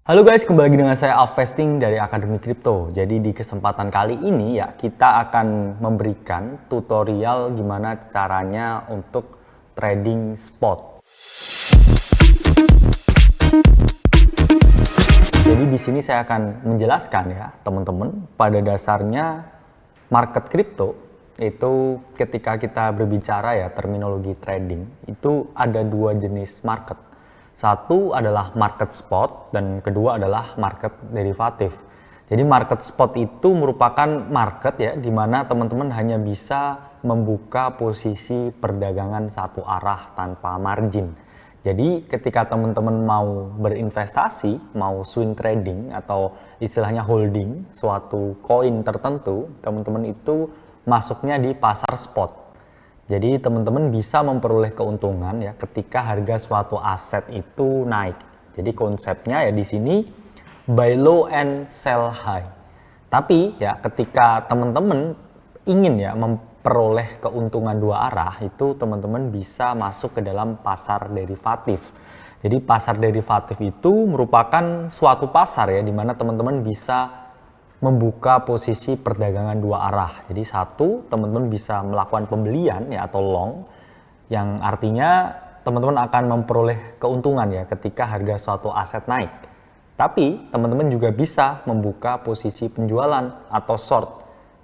Halo guys, kembali lagi dengan saya Alvesting dari Akademi Kripto. Jadi di kesempatan kali ini ya kita akan memberikan tutorial gimana caranya untuk trading spot. Jadi di sini saya akan menjelaskan ya teman-teman, pada dasarnya market kripto itu ketika kita berbicara ya terminologi trading itu ada dua jenis market. Satu adalah market spot dan kedua adalah market derivatif. Jadi market spot itu merupakan market ya di mana teman-teman hanya bisa membuka posisi perdagangan satu arah tanpa margin. Jadi ketika teman-teman mau berinvestasi, mau swing trading atau istilahnya holding suatu koin tertentu, teman-teman itu masuknya di pasar spot. Jadi teman-teman bisa memperoleh keuntungan ya ketika harga suatu aset itu naik. Jadi konsepnya ya di sini buy low and sell high. Tapi ya ketika teman-teman ingin ya memperoleh keuntungan dua arah, itu teman-teman bisa masuk ke dalam pasar derivatif. Jadi pasar derivatif itu merupakan suatu pasar ya di mana teman-teman bisa membuka posisi perdagangan dua arah. Jadi satu, teman-teman bisa melakukan pembelian ya atau long, yang artinya teman-teman akan memperoleh keuntungan ya ketika harga suatu aset naik. Tapi teman-teman juga bisa membuka posisi penjualan atau short.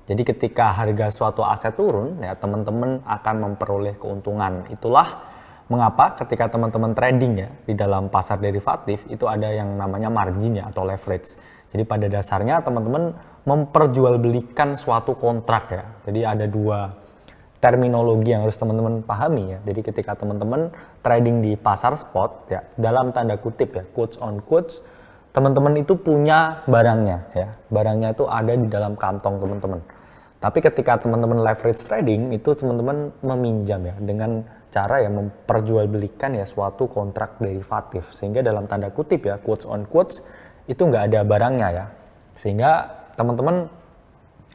Jadi ketika harga suatu aset turun ya teman-teman akan memperoleh keuntungan. Itulah mengapa ketika teman-teman trading ya di dalam pasar derivatif itu ada yang namanya margin ya atau leverage. Jadi pada dasarnya teman-teman memperjualbelikan suatu kontrak ya. Jadi ada dua terminologi yang harus teman-teman pahami ya. Jadi ketika teman-teman trading di pasar spot ya, dalam tanda kutip ya, quotes on quotes, teman-teman itu punya barangnya ya. Barangnya itu ada di dalam kantong teman-teman. Tapi ketika teman-teman leverage trading itu teman-teman meminjam ya dengan cara ya memperjualbelikan ya suatu kontrak derivatif. Sehingga dalam tanda kutip ya, quotes on quotes, itu nggak ada barangnya ya, sehingga teman-teman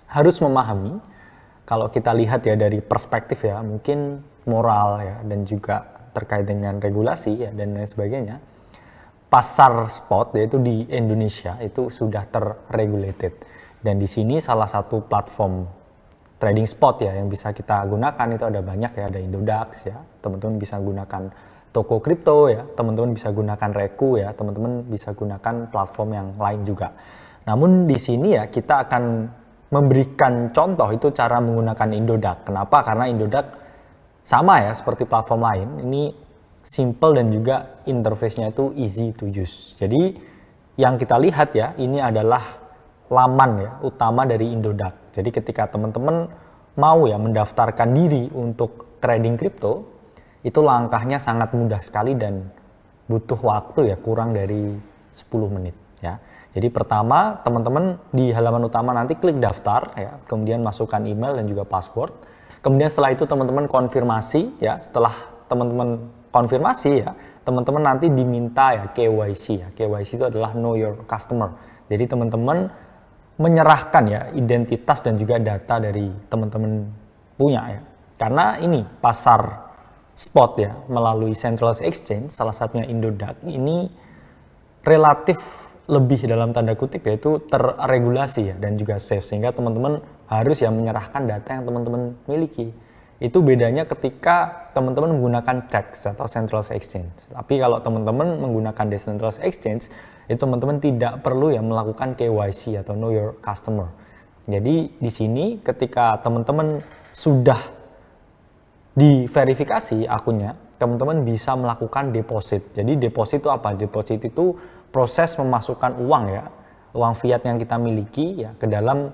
harus memahami kalau kita lihat ya dari perspektif ya mungkin moral ya dan juga terkait dengan regulasi ya dan lain sebagainya, pasar spot yaitu di Indonesia itu sudah terregulated dan di sini salah satu platform trading spot ya yang bisa kita gunakan itu ada banyak ya, ada Indodax ya, teman-teman bisa gunakan toko kripto ya, teman-teman bisa gunakan Reku ya, teman-teman bisa gunakan platform yang lain juga. Namun di sini ya kita akan memberikan contoh itu cara menggunakan Indodax. Kenapa? Karena Indodax sama ya seperti platform lain, ini simple dan juga interface-nya itu easy to use. Jadi yang kita lihat ya, ini adalah laman ya utama dari Indodax. Jadi ketika teman-teman mau ya mendaftarkan diri untuk trading kripto, itu langkahnya sangat mudah sekali dan butuh waktu ya kurang dari 10 menit ya. Jadi pertama teman-teman di halaman utama nanti klik daftar ya, kemudian masukkan email dan juga password. Kemudian setelah itu teman-teman konfirmasi ya, setelah teman-teman konfirmasi ya, teman-teman nanti diminta ya KYC ya. KYC itu adalah know your customer. Jadi teman-teman menyerahkan ya identitas dan juga data dari teman-teman punya ya. Karena ini pasar spot ya melalui centralized exchange, salah satunya Indodax, ini relatif lebih dalam tanda kutip yaitu terregulasi ya dan juga safe, sehingga teman-teman harus ya menyerahkan data yang teman-teman miliki. Itu bedanya ketika teman-teman menggunakan CEX atau centralized exchange. Tapi kalau teman-teman menggunakan decentralized exchange, itu teman-teman tidak perlu ya melakukan KYC atau know your customer. Jadi di sini ketika teman-teman sudah diverifikasi akunnya, teman-teman bisa melakukan deposit. Jadi deposit itu apa? Deposit itu proses memasukkan uang ya, uang fiat yang kita miliki ya ke dalam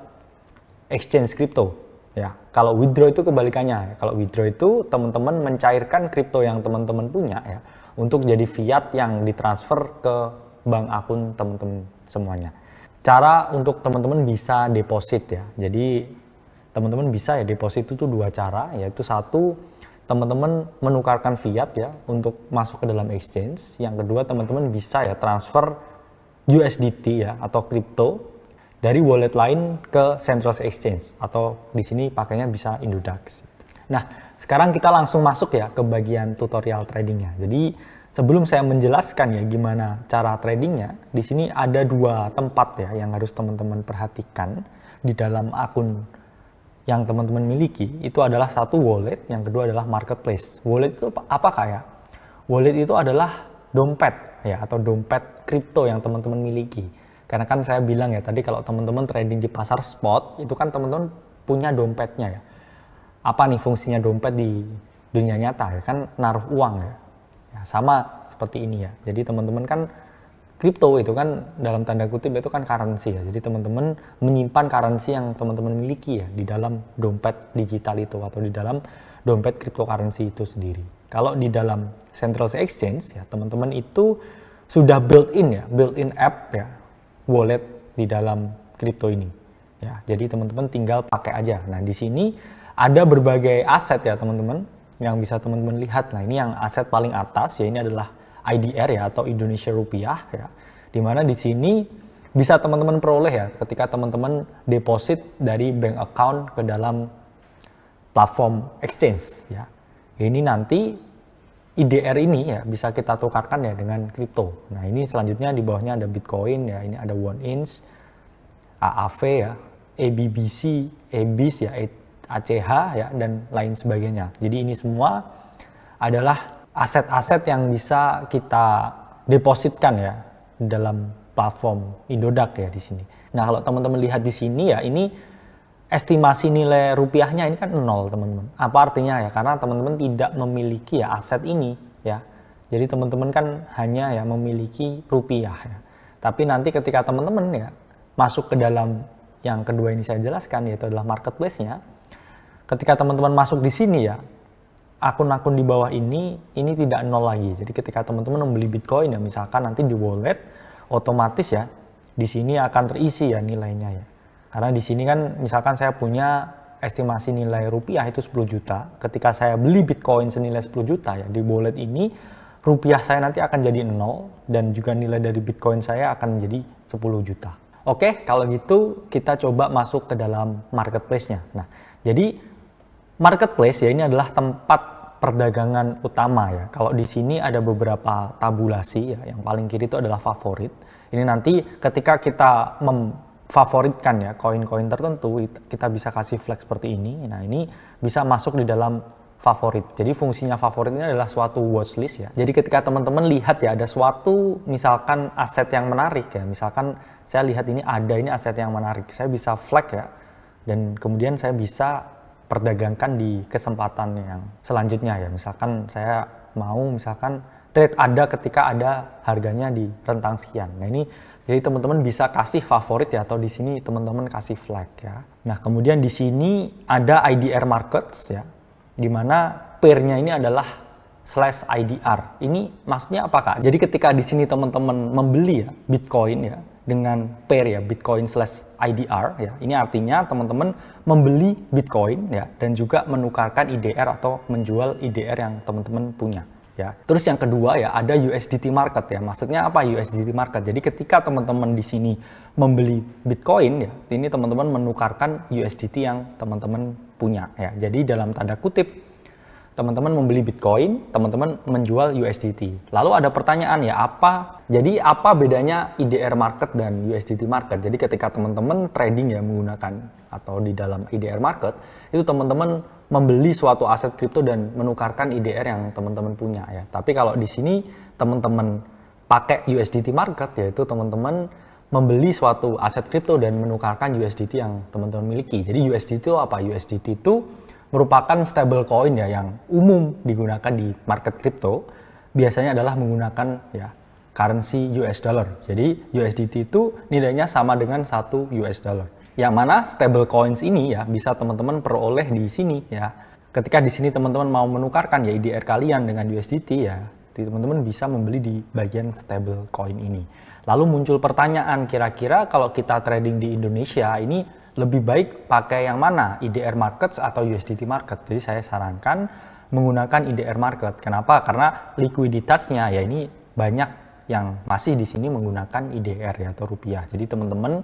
exchange kripto ya. Kalau withdraw itu kebalikannya. Kalau withdraw itu teman-teman mencairkan kripto yang teman-teman punya ya untuk jadi fiat yang ditransfer ke bank akun teman-teman semuanya. Cara untuk teman-teman bisa deposit ya. Jadi teman-teman bisa ya deposit itu dua cara, yaitu satu, teman-teman menukarkan fiat ya untuk masuk ke dalam exchange. Yang kedua, teman-teman bisa ya transfer USDT ya atau kripto dari wallet lain ke centralized exchange atau di sini pakainya bisa Indodax. Nah, sekarang kita langsung masuk ya ke bagian tutorial tradingnya. Jadi sebelum saya menjelaskan ya gimana cara tradingnya, di sini ada dua tempat ya yang harus teman-teman perhatikan di dalam akun yang teman-teman miliki. Itu adalah satu wallet, yang kedua adalah marketplace. Wallet itu apakah ya? Wallet itu adalah dompet ya, atau dompet kripto yang teman-teman miliki. Karena kan saya bilang ya tadi, kalau teman-teman trading di pasar spot itu kan teman-teman punya dompetnya ya. Apa nih fungsinya dompet di dunia nyata ya? Kan naruh uang ya. Ya, sama seperti ini ya. Jadi teman-teman kan kripto itu kan dalam tanda kutip itu kan currency ya. Jadi teman-teman menyimpan currency yang teman-teman miliki ya di dalam dompet digital itu, atau di dalam dompet cryptocurrency itu sendiri. Kalau di dalam central exchange ya, teman-teman itu sudah built-in app ya, wallet di dalam kripto ini. Ya, jadi teman-teman tinggal pakai aja. Nah, di sini ada berbagai aset ya teman-teman yang bisa teman-teman lihat. Nah, ini yang aset paling atas ya, ini adalah IDR ya, atau Indonesia Rupiah ya. Dimana di sini bisa teman-teman peroleh ya ketika teman-teman deposit dari bank account ke dalam platform exchange ya. Ini nanti IDR ini ya bisa kita tukarkan ya dengan kripto. Nah, ini selanjutnya di bawahnya ada Bitcoin ya, ini ada 1inch, AAV ya, ABBC, EBIS ya, ACH ya, dan lain sebagainya. Jadi ini semua adalah aset-aset yang bisa kita depositkan ya dalam platform Indodax ya di sini. Nah, kalau teman-teman lihat di sini ya, ini estimasi nilai rupiahnya ini kan 0 teman-teman. Apa artinya ya? Karena teman-teman tidak memiliki ya aset ini ya. Jadi teman-teman kan hanya ya memiliki rupiah ya. Tapi nanti ketika teman-teman ya masuk ke dalam yang kedua ini saya jelaskan, yaitu adalah marketplace-nya. Ketika teman-teman masuk di sini ya, akun-akun di bawah ini tidak 0 lagi. Jadi ketika teman-teman membeli Bitcoin ya, misalkan nanti di wallet, otomatis ya di sini akan terisi ya nilainya ya. Karena di sini kan misalkan saya punya estimasi nilai rupiah itu 10 juta. Ketika saya beli Bitcoin senilai 10 juta ya, di wallet ini rupiah saya nanti akan jadi 0, dan juga nilai dari Bitcoin saya akan menjadi 10 juta. Oke, kalau gitu kita coba masuk ke dalam marketplace-nya. Nah, jadi marketplace ya ini adalah tempat perdagangan utama ya. Kalau di sini ada beberapa tabulasi ya, yang paling kiri itu adalah favorit. Ini nanti ketika kita favoritkan ya koin-koin tertentu, kita bisa kasih flag seperti ini. Nah, ini bisa masuk di dalam favorit. Jadi fungsinya favorit ini adalah suatu watchlist ya. Jadi ketika teman-teman lihat ya ada suatu misalkan aset yang menarik ya, misalkan saya lihat ini aset yang menarik, saya bisa flag ya, dan kemudian saya bisa perdagangkan di kesempatan yang selanjutnya ya. Misalkan saya mau trade ada ketika ada harganya di rentang sekian. Nah, ini jadi teman-teman bisa kasih favorit ya, atau di sini teman-teman kasih flag ya. Nah, kemudian di sini ada IDR markets ya, di mana pair-nya ini adalah /IDR. Ini maksudnya apa Kak? Jadi ketika di sini teman-teman membeli ya Bitcoin ya dengan pair ya Bitcoin/IDR ya, ini artinya teman-teman membeli Bitcoin ya dan juga menukarkan IDR atau menjual IDR yang teman-teman punya. Ya. Terus yang kedua ya ada USDT market ya. Maksudnya apa USDT market? Jadi ketika teman-teman di sini membeli Bitcoin ya, ini teman-teman menukarkan USDT yang teman-teman punya ya. Jadi dalam tanda kutip teman-teman membeli Bitcoin, teman-teman menjual USDT. Lalu ada pertanyaan ya, apa bedanya IDR market dan USDT market? Jadi ketika teman-teman trading ya menggunakan atau di dalam IDR market, itu teman-teman membeli suatu aset kripto dan menukarkan IDR yang teman-teman punya ya. Tapi kalau di sini teman-teman pakai USDT market, yaitu teman-teman membeli suatu aset kripto dan menukarkan USDT yang teman-teman miliki. Jadi USDT itu apa? USDT itu merupakan stable coin ya yang umum digunakan di market kripto. Biasanya adalah menggunakan ya currency US dollar. Jadi USDT itu nilainya sama dengan 1 US dollar. Yang mana stable coins ini ya bisa teman-teman peroleh di sini ya. Ketika di sini teman-teman mau menukarkan ya IDR kalian dengan USDT ya, teman-teman bisa membeli di bagian stable coin ini. Lalu muncul pertanyaan, kira-kira kalau kita trading di Indonesia ini lebih baik pakai yang mana? IDR markets atau USDT market? Jadi saya sarankan menggunakan IDR market. Kenapa? Karena likuiditasnya ya ini banyak yang masih di sini menggunakan IDR ya atau rupiah. Jadi teman-teman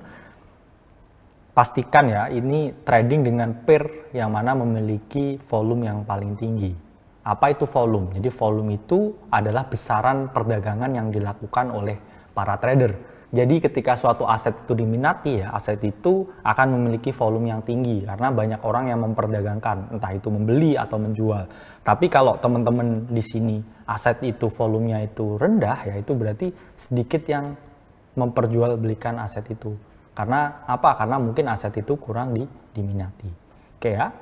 pastikan ya ini trading dengan pair yang mana memiliki volume yang paling tinggi. Apa itu volume? Jadi volume itu adalah besaran perdagangan yang dilakukan oleh para trader. Jadi ketika suatu aset itu diminati ya, aset itu akan memiliki volume yang tinggi karena banyak orang yang memperdagangkan, entah itu membeli atau menjual. Tapi kalau teman-teman di sini aset itu volumenya itu rendah ya, itu berarti sedikit yang memperjualbelikan aset itu. Karena apa? Karena mungkin aset itu kurang diminati. Oke ya.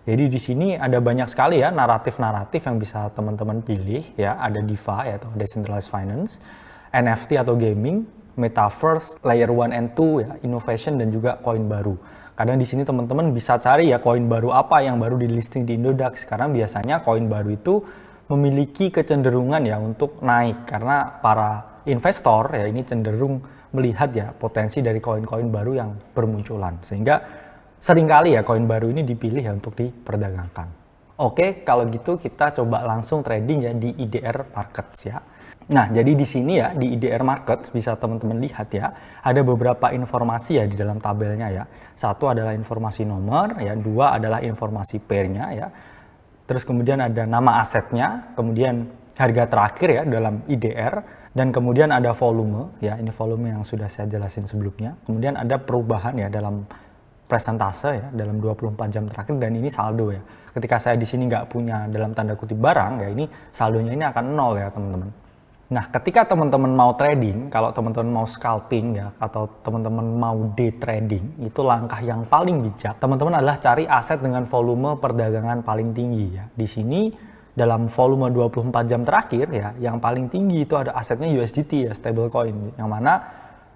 Jadi di sini ada banyak sekali ya naratif-naratif yang bisa teman-teman pilih ya, ada DeFi atau Decentralized Finance, NFT atau gaming, Metaverse, Layer 1 and 2 ya, innovation dan juga koin baru. Kadang di sini teman-teman bisa cari ya koin baru apa yang baru di listing di Indodax. Karena biasanya koin baru itu memiliki kecenderungan ya untuk naik karena para investor ya ini cenderung melihat ya potensi dari koin-koin baru yang bermunculan. Sehingga seringkali ya koin baru ini dipilih ya untuk diperdagangkan. Oke, kalau gitu kita coba langsung trading ya di IDR Markets ya. Nah, jadi di sini ya di IDR Markets bisa teman-teman lihat ya, ada beberapa informasi ya di dalam tabelnya ya. Satu adalah informasi nomor ya, dua adalah informasi pairnya ya. Terus kemudian ada nama asetnya, kemudian harga terakhir ya dalam IDR, dan kemudian ada volume ya, ini volume yang sudah saya jelasin sebelumnya. Kemudian ada perubahan ya dalam presentase ya dalam 24 jam terakhir, dan ini saldo ya. Ketika saya di sini nggak punya dalam tanda kutip barang ya, ini saldonya ini akan nol ya teman-teman. Nah, ketika teman-teman mau trading, kalau teman-teman mau scalping ya atau teman-teman mau day trading, itu langkah yang paling bijak teman-teman adalah cari aset dengan volume perdagangan paling tinggi ya. Di sini dalam volume 24 jam terakhir ya, yang paling tinggi itu ada asetnya USDT ya, stablecoin, yang mana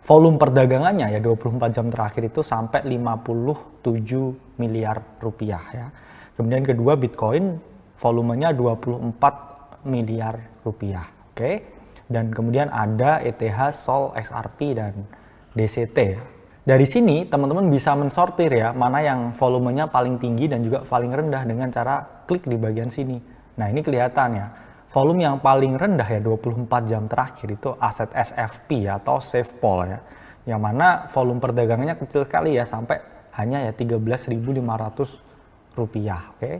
volume perdagangannya ya 24 jam terakhir itu sampai 57 miliar rupiah ya. Kemudian kedua Bitcoin volumenya 24 miliar rupiah. Oke. Dan kemudian ada ETH, SOL, XRP dan DCT ya. Dari sini teman-teman bisa mensortir ya mana yang volumenya paling tinggi dan juga paling rendah dengan cara klik di bagian sini. Nah, ini kelihatan ya. Volume yang paling rendah ya 24 jam terakhir itu aset SFP ya, atau SafePol ya. Yang mana volume perdagangannya kecil sekali ya, sampai hanya ya 13.500 rupiah. Oke.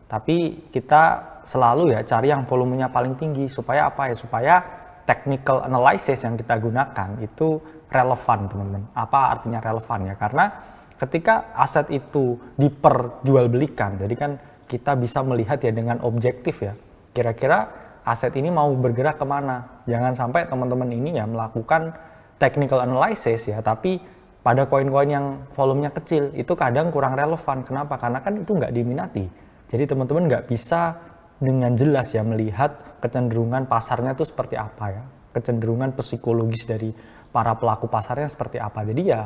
Tapi kita selalu ya cari yang volumenya paling tinggi supaya apa ya? Supaya technical analysis yang kita gunakan itu relevan, teman-teman. Apa artinya relevan ya? Karena ketika aset itu diperjualbelikan, jadi kan kita bisa melihat ya dengan objektif ya. Kira-kira aset ini mau bergerak kemana? Jangan sampai teman-teman ini ya melakukan technical analysis ya, tapi pada koin-koin yang volumenya kecil itu kadang kurang relevan. Kenapa? Karena kan itu nggak diminati. Jadi teman-teman nggak bisa dengan jelas ya melihat kecenderungan pasarnya itu seperti apa ya, kecenderungan psikologis dari para pelaku pasarnya seperti apa. Jadi ya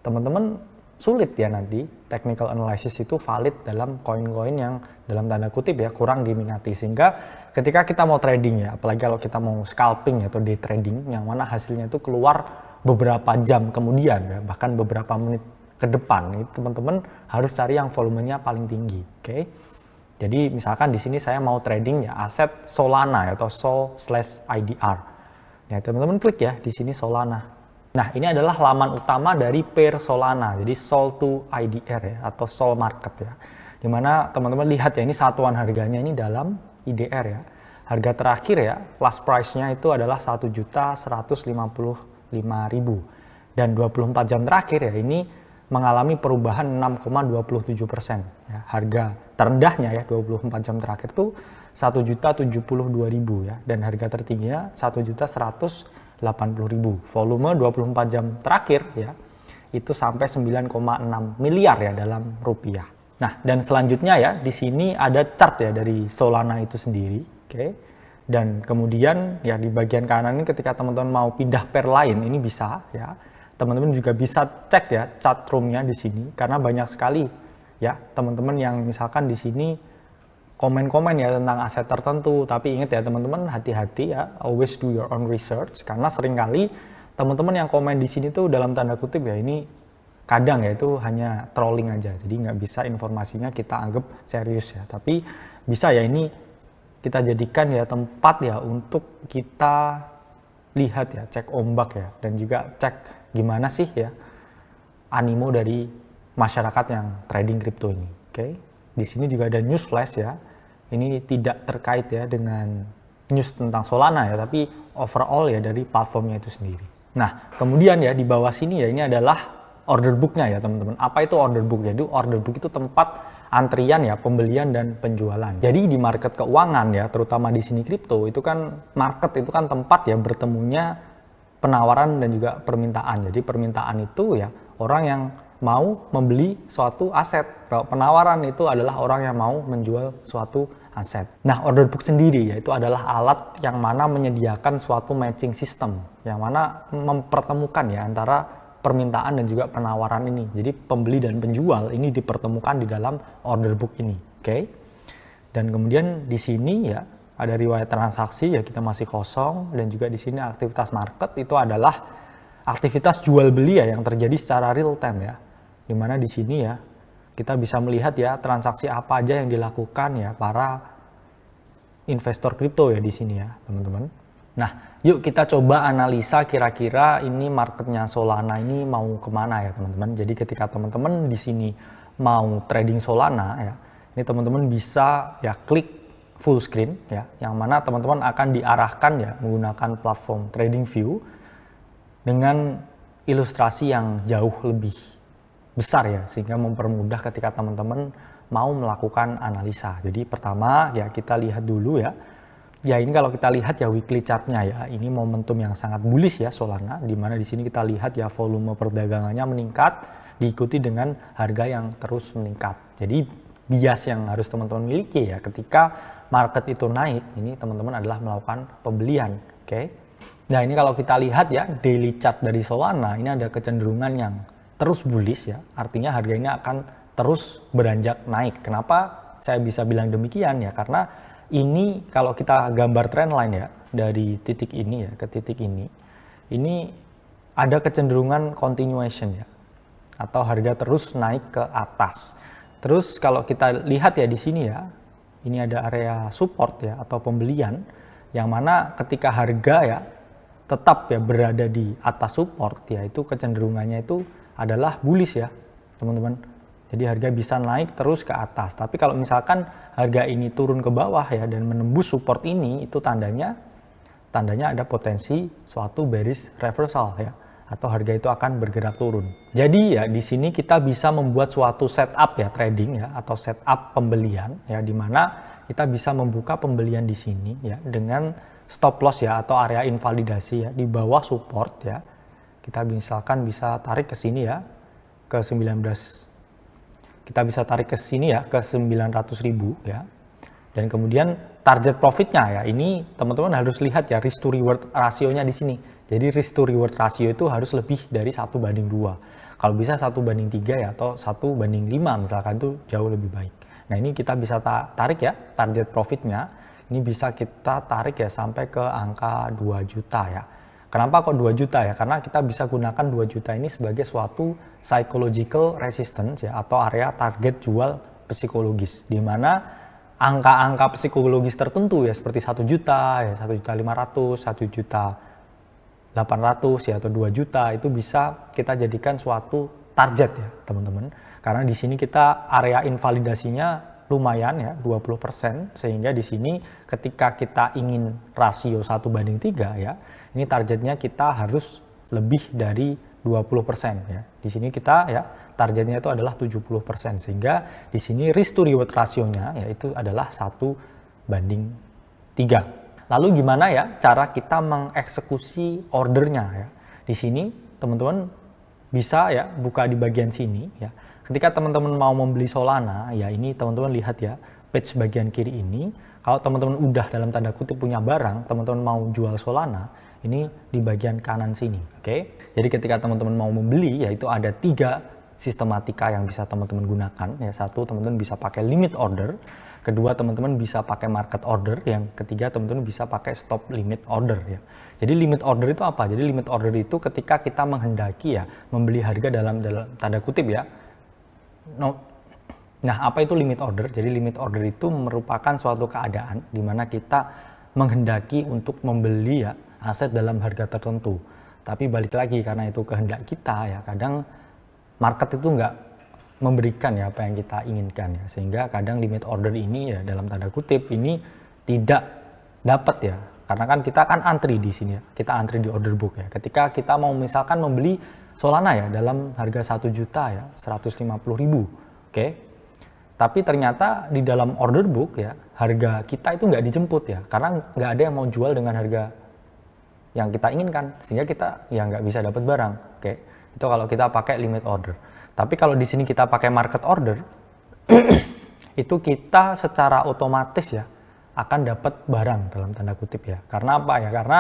teman-teman sulit ya nanti technical analysis itu valid dalam koin-koin yang dalam tanda kutip ya kurang diminati. Sehingga ketika kita mau trading ya, apalagi kalau kita mau scalping atau day trading yang mana hasilnya itu keluar beberapa jam kemudian ya, bahkan beberapa menit ke depan, teman-teman harus cari yang volumenya paling tinggi. Oke. Jadi misalkan di sini saya mau trading ya aset Solana ya, atau SOL/IDR. Ya, teman-teman klik ya di sini Solana. Nah, ini adalah laman utama dari pair Solana, jadi Sol to IDR ya, atau Sol Market ya. Dimana teman-teman lihat ya, ini satuan harganya ini dalam IDR ya. Harga terakhir ya, last price-nya itu adalah 1.155.000. Dan 24 jam terakhir ya, ini mengalami perubahan 6,27%. Ya. Harga terendahnya ya, 24 jam terakhir itu 1.072.000 ya. Dan harga tertingginya 1.180.000. Volume 24 jam terakhir ya itu sampai 9,6 miliar ya dalam rupiah. Nah, dan selanjutnya ya di sini ada chart ya dari Solana itu sendiri, oke. Dan kemudian ya di bagian kanan ini ketika teman-teman mau pindah pair lain ini bisa ya. Teman-teman juga bisa cek ya chart room-nya di sini karena banyak sekali ya teman-teman yang misalkan di sini komen-komen ya tentang aset tertentu, tapi ingat ya teman-teman, hati-hati ya, always do your own research, karena seringkali teman-teman yang komen di sini tuh dalam tanda kutip ya ini kadang ya itu hanya trolling aja, jadi nggak bisa informasinya kita anggap serius ya, tapi bisa ya ini kita jadikan ya tempat ya untuk kita lihat ya, cek ombak ya, dan juga cek gimana sih ya animo dari masyarakat yang trading kripto ini, oke. Di sini juga ada news flash ya. Ini tidak terkait ya dengan news tentang Solana ya, tapi overall ya dari platformnya itu sendiri. Nah, kemudian ya di bawah sini ya ini adalah order booknya ya teman-teman. Apa itu order book? Jadi order book itu tempat antrian ya, pembelian dan penjualan. Jadi di market keuangan ya, terutama di sini kripto, itu kan market itu kan tempat ya bertemunya penawaran dan juga permintaan. Jadi permintaan itu ya orang yang mau membeli suatu aset. Kalau penawaran itu adalah orang yang mau menjual suatu aset. Nah, order book sendiri yaitu adalah alat yang mana menyediakan suatu matching system, yang mana mempertemukan ya antara permintaan dan juga penawaran ini. Jadi pembeli dan penjual ini dipertemukan di dalam order book ini. Oke. Dan kemudian di sini ya ada riwayat transaksi ya, kita masih kosong, dan juga di sini aktivitas market itu adalah aktivitas jual beli ya yang terjadi secara real time ya. Dimana di sini ya kita bisa melihat ya transaksi apa aja yang dilakukan ya para investor kripto ya di sini ya teman-teman. Nah, yuk kita coba analisa kira-kira ini marketnya Solana ini mau kemana ya teman-teman. Jadi ketika teman-teman di sini mau trading Solana ya, ini teman-teman bisa ya klik full screen ya, yang mana teman-teman akan diarahkan ya menggunakan platform TradingView dengan ilustrasi yang jauh lebih besar ya, sehingga mempermudah ketika teman-teman mau melakukan analisa. Jadi pertama ya kita lihat dulu ya. Ya ini kalau kita lihat ya weekly chartnya ya, ini momentum yang sangat bullish ya Solana, di mana di sini kita lihat ya volume perdagangannya meningkat diikuti dengan harga yang terus meningkat. Jadi bias yang harus teman-teman miliki ya ketika market itu naik, ini teman-teman adalah melakukan pembelian. Oke. Nah ini kalau kita lihat ya daily chart dari Solana, ini ada kecenderungan yang terus bullish ya, artinya harga ini akan terus beranjak naik. Kenapa saya bisa bilang demikian ya, karena ini kalau kita gambar trendline ya dari titik ini ya ke titik ini ada kecenderungan continuation ya, atau harga terus naik ke atas. Terus kalau kita lihat ya di sini ya, ini ada area support ya atau pembelian, yang mana ketika harga ya tetap ya berada di atas support ya, itu kecenderungannya itu adalah bullish ya teman-teman. Jadi harga bisa naik terus ke atas. Tapi kalau misalkan harga ini turun ke bawah ya dan menembus support ini, itu tandanya ada potensi suatu bearish reversal ya, atau harga itu akan bergerak turun. Jadi ya di sini kita bisa membuat suatu setup ya trading ya, atau setup pembelian ya, di mana kita bisa membuka pembelian di sini ya dengan stop loss ya atau area invalidasi ya di bawah support ya. Kita misalkan bisa tarik ke sini ya ke 19, kita bisa tarik ke sini ya ke 900.000 ya. Dan kemudian target profitnya ya, ini teman-teman harus lihat ya risk to reward rasionya di sini. Jadi risk to reward rasio itu harus lebih dari 1:2. Kalau bisa 1:3 ya, atau 1:5 misalkan, itu jauh lebih baik. Nah ini kita bisa tarik ya target profitnya. Ini bisa kita tarik ya sampai ke angka 2 juta ya. Kenapa kok 2 juta ya? Karena kita bisa gunakan 2 juta ini sebagai suatu psychological resistance ya, atau area target jual psikologis, di mana angka-angka psikologis tertentu ya seperti 1 juta ya, 1.500.000, 1.800.000 ya, atau 2 juta itu bisa kita jadikan suatu target ya teman-teman. Karena di sini kita area invalidasinya lumayan ya 20%, sehingga di sini ketika kita ingin rasio 1:3 ya, ini targetnya kita harus lebih dari 20% ya. Di sini kita ya targetnya itu adalah 70%, sehingga di sini risk to reward rasionya yaitu adalah 1:3. Lalu gimana ya cara kita mengeksekusi ordernya ya? Di sini teman-teman bisa ya buka di bagian sini ya. Ketika teman-teman mau membeli Solana ya, ini teman-teman lihat ya page bagian kiri ini. Kalau teman-teman udah dalam tanda kutip punya barang, teman-teman mau jual Solana, ini di bagian kanan sini. Oke. Jadi ketika teman-teman mau membeli ya, itu ada 3 sistematika yang bisa teman-teman gunakan ya. Satu, teman-teman bisa pakai limit order. Kedua, teman-teman bisa pakai market order. Yang ketiga, teman-teman bisa pakai stop limit order ya. Jadi limit order itu apa? Jadi limit order itu ketika kita menghendaki ya membeli harga dalam tanda kutip ya. Nah, apa itu limit order? Jadi limit order itu merupakan suatu keadaan di mana kita menghendaki untuk membeli ya aset dalam harga tertentu. Tapi balik lagi, karena itu kehendak kita ya, kadang market itu memberikan ya apa yang kita inginkan ya, sehingga kadang limit order ini ya dalam tanda kutip ini tidak dapat ya, karena kan kita akan antri di sini ya, kita antri di order book ya. Ketika kita mau misalkan membeli Solana ya dalam harga 1 juta ya 150.000, oke. Tapi ternyata di dalam order book ya harga kita itu nggak dijemput ya, karena nggak ada yang mau jual dengan harga yang kita inginkan, sehingga kita ya nggak bisa dapat barang, oke. Itu kalau kita pakai limit order. Tapi kalau di sini kita pakai market order, itu kita secara otomatis ya akan dapat barang dalam tanda kutip ya. Karena apa ya? Karena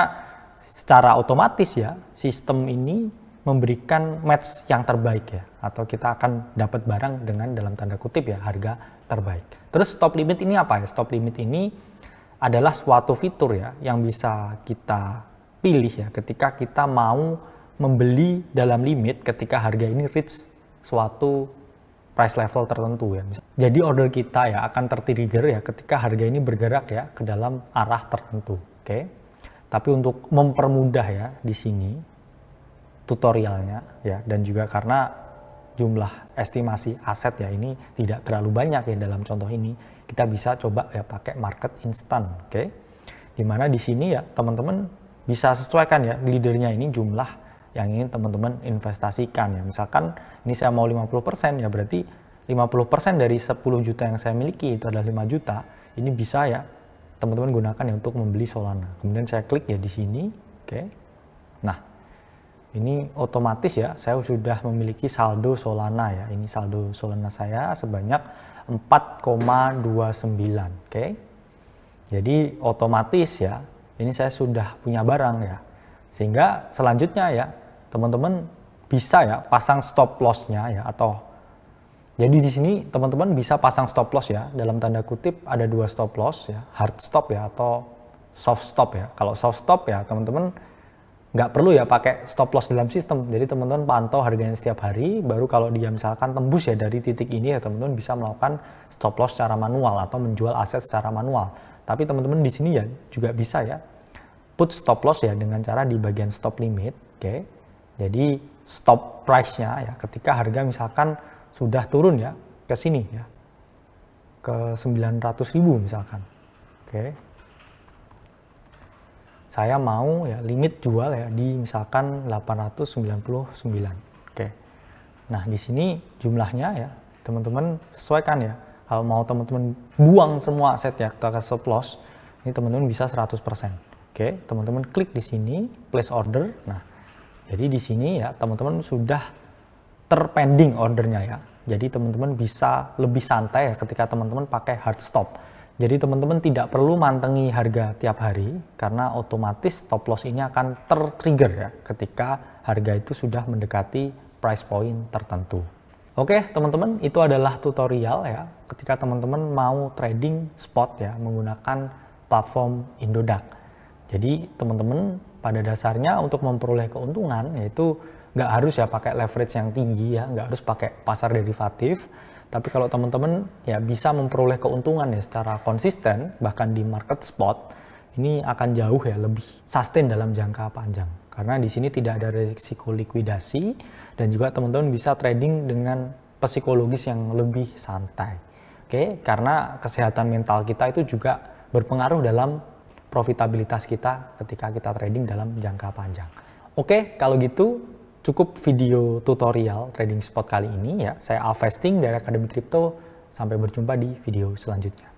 secara otomatis ya sistem ini memberikan match yang terbaik ya, atau kita akan dapat barang dengan dalam tanda kutip ya harga terbaik. Terus stop limit ini apa ya? Stop limit ini adalah suatu fitur ya yang bisa kita pilih ya ketika kita mau membeli dalam limit ketika harga ini reach suatu price level tertentu ya. Jadi order kita ya akan tertrigger ya ketika harga ini bergerak ya ke dalam arah tertentu, oke. Tapi untuk mempermudah ya di sini tutorialnya ya, dan juga karena jumlah estimasi aset ya ini tidak terlalu banyak ya dalam contoh ini, kita bisa coba ya pakai market instant, oke. Dimana di sini ya teman-teman bisa sesuaikan ya glidernya ini jumlah yang ingin teman-teman investasikan ya. Misalkan ini saya mau 50% ya, berarti 50% dari 10 juta yang saya miliki itu adalah 5 juta. Ini bisa ya teman-teman gunakan ya untuk membeli Solana. Kemudian saya klik ya di sini, oke. Nah, ini otomatis ya saya sudah memiliki saldo Solana ya. Ini saldo Solana saya sebanyak 4,29, oke. Jadi otomatis ya ini saya sudah punya barang ya. Sehingga selanjutnya ya teman-teman bisa ya pasang stop loss-nya ya, atau jadi di sini teman-teman bisa pasang stop loss ya, dalam tanda kutip ada 2 stop loss ya, hard stop ya atau soft stop ya. Kalau soft stop ya teman-teman nggak perlu ya pakai stop loss dalam sistem, jadi teman-teman pantau harganya setiap hari, baru kalau dia misalkan tembus ya dari titik ini ya teman-teman bisa melakukan stop loss secara manual atau menjual aset secara manual. Tapi teman-teman di sini ya juga bisa ya put stop loss ya dengan cara di bagian stop limit, oke. Jadi stop price-nya ya ketika harga misalkan sudah turun ya ke sini ya ke 900.000 misalkan, oke. Saya mau ya limit jual ya di misalkan 899, oke. Nah di sini jumlahnya ya teman-teman sesuaikan ya. Kalau mau teman-teman buang semua aset ya ke stop loss, ini teman-teman bisa 100%. Oke, teman-teman klik di sini place order. Nah, jadi di sini ya teman-teman sudah terpending ordernya ya. Jadi teman-teman bisa lebih santai ya ketika teman-teman pakai hard stop. Jadi teman-teman tidak perlu mantengi harga tiap hari karena otomatis stop loss ini akan tertrigger ya ketika harga itu sudah mendekati price point tertentu. Oke teman-teman, itu adalah tutorial ya ketika teman-teman mau trading spot ya menggunakan platform Indodax. Jadi teman-teman pada dasarnya untuk memperoleh keuntungan yaitu nggak harus ya pakai leverage yang tinggi ya, nggak harus pakai pasar derivatif. Tapi kalau teman-teman ya bisa memperoleh keuntungan ya secara konsisten bahkan di market spot, ini akan jauh ya lebih sustain dalam jangka panjang. Karena di sini tidak ada risiko likuidasi dan juga teman-teman bisa trading dengan psikologis yang lebih santai. Oke, karena kesehatan mental kita itu juga berpengaruh dalam profitabilitas kita ketika kita trading dalam jangka panjang. Oke, kalau gitu cukup video tutorial trading spot kali ini ya. Saya Alvesting dari Akademi Kripto. Sampai berjumpa di video selanjutnya.